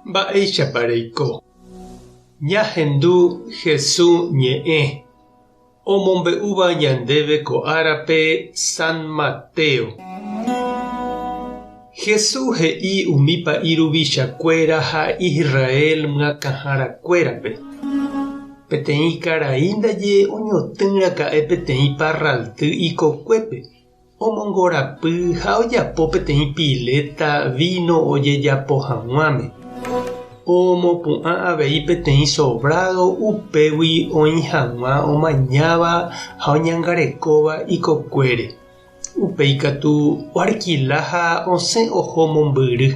Mba'éichapareiko. Ñahendu Jesús ñe'ẽ omombe'úva ñandéve ko árape San Mateo. Jesús he'i umi pa'iruvichakuéra ha Israel mykahãrakuérape. Peteĩ karai ndaje oñotỹraka'e peteĩ parralty ikokuépe. Omongorapy ha ojapo peteĩ pileta vino ojejapo hag̃uáme. Omopu'ã avei peteĩ sobrado upégui oĩ hag̃ua omañáva ha oñangarekóva ikokuére. Upéi katu oarquila ha osẽ oho mombyry.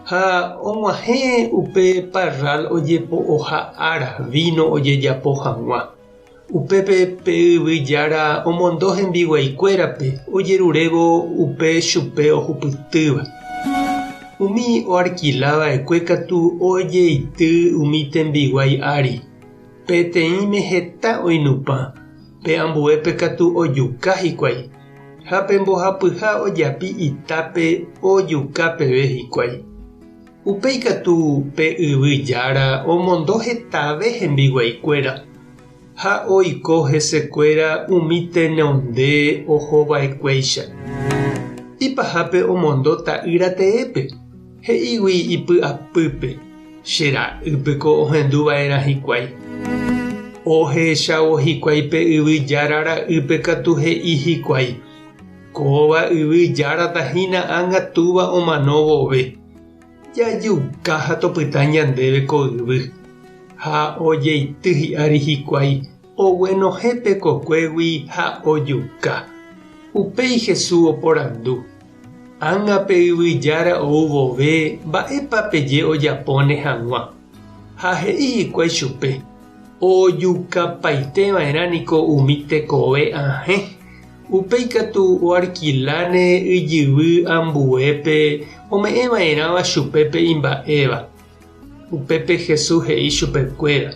Ha og̃uahẽ upe parral ojepo'oha ára vino ojejapo hag̃ua. Upépe pe yvyjára omondo hembiguaikuérape ojerurévo upe chupe ohupytýva. Umi oarquilava'ekue katu ojeity umi tembiguai ári. Peteĩme heta oinupã. Pe ambuépe katu ojuka hikuái. Ha pe mbohapyha ojapi itápe ojuka peve hikuái. Upéi katu pe yvyjára omondo hetave hembiguaikuéra. Ha oiko hesekuéra umi tenonde ohova'ekuéicha. Ipahápe omondo ta'yrateépe. He'ígui ipy'apýpe. Che ra'ýpeko ohenduva'erã hikuái. Ohechávo hikuái pe yvyjára ra'ýpe katu he'i hikuái. Kóva yvyjára tahína ángatúva omano vove. Jajuka ha topyta ñandéve ko yvy. Ha ojeity hi'ári hikuái. Oguenohépe kokuégui ha ojuka. Upéi Jesús oporandu. Ágape yvyjára ou vove mba'épa peje ojapóne hag̃ua. Ha he'i hikuái chupe. Ojukapaiteva'erãniko umi tekove ahẽ. Upéi katu oarquiláne ijyvy ambuépe ome'ẽva'erãva chupépe imba'éva. Upépe Jesús he'i chupekuéra.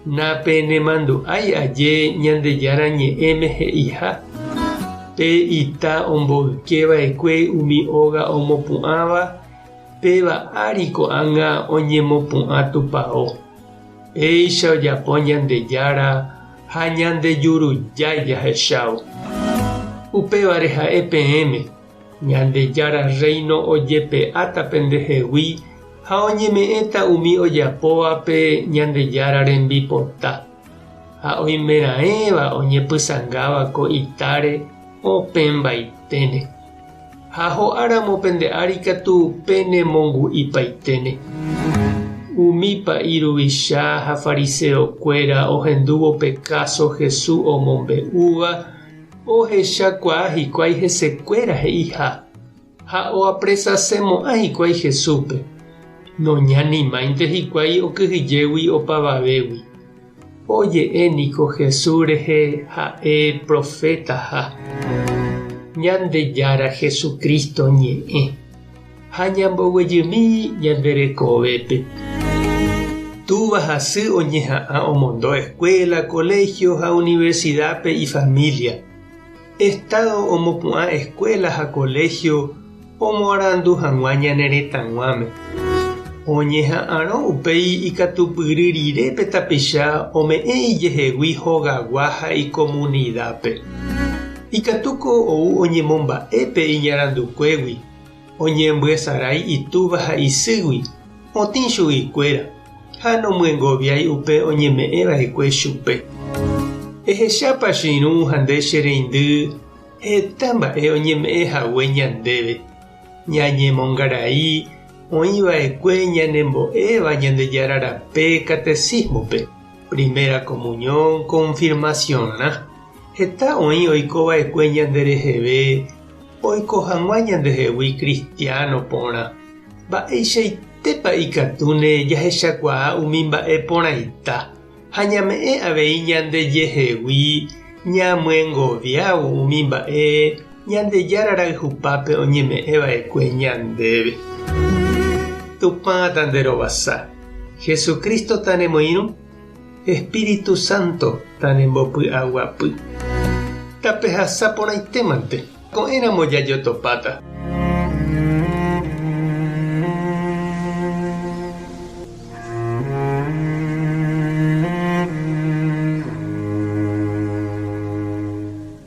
Nápe nemandu'ái aje Ñandejára ñe'ẽme he'iha. Pe ita omboykeva'ekue umi óga omopu'ãva. Péva áriko ág̃a oñemopu'ã tupão. Péicha ojapo Ñandejára ha ñandejurujái jahechávo. Upévare ha'e peẽme. Ñandejára reino ojepe'áta pendehegui ha oñeme'ẽta umi ojapóvape Ñandejára rembipota. Ha oimeraẽva oñepysangáva ko itáre opembaiténe. Ha ho'áramo pende'ári katu penemongu'ipaiténe. Umi pa'iruvicha ha fariseokuéra ohendúvo pe káso Jesús omombe'úva ohechakuaa hikuái hesekuéra he'iha. Ha oapresasemo'ã hikuái Jesúspe. Noñanimáinte hikuái okyhyjégui opavavégui. Oje'éniko Jesús rehe ha'e profetaha. Ñandejára Jesucristo ñe'ẽ. Ha ñamboguejymi ñanderekovépe. Túva hasy oñeha'ã omondo escuela, colegio ha universidadpe y familia. Estado omopu'ã escuela ha colegio omoarandu hag̃ua ñaneretãguáme. Oñeha'ãrõ upéi ikatupyry rirépe tapicha ome'ẽ ijehegui hogagua ha ikomunidápe. Ikatuko ou oñemomba'épe iñarandukuégui. Oñembyasarái itúva ha isýgui. Otĩ chuguikuéra. Ha nomyengoviái upe oñeme'ẽva'ekue chupe. Ehechápa chiru ha nde che reindy heta mba'e oñeme'ẽhague ñandéve. Ñañemongarai oĩva'ekue ñanembo'éva Ñandejára rape catecismope. Primera comunión, confirmaciónna. Heta oĩ oikova'ekue ñandereheve. Oiko hag̃ua ñandehegui cristiano porã. Mba'eichaitépa ikatúne jahechakuaa umi mba'e porãita. Ha ñame'ẽ avei ñandejehegui ñamyengoviávo umi mba'e Ñandejára rayhupápe oñeme'ẽva'ekue ñandéve. Tupã tanderovasa. Jesucristo tanemoirũ. Espíritu Santo tanembopy'aguapy. Tapehasa porãitémante. Ko'ẽramo jajotopáta.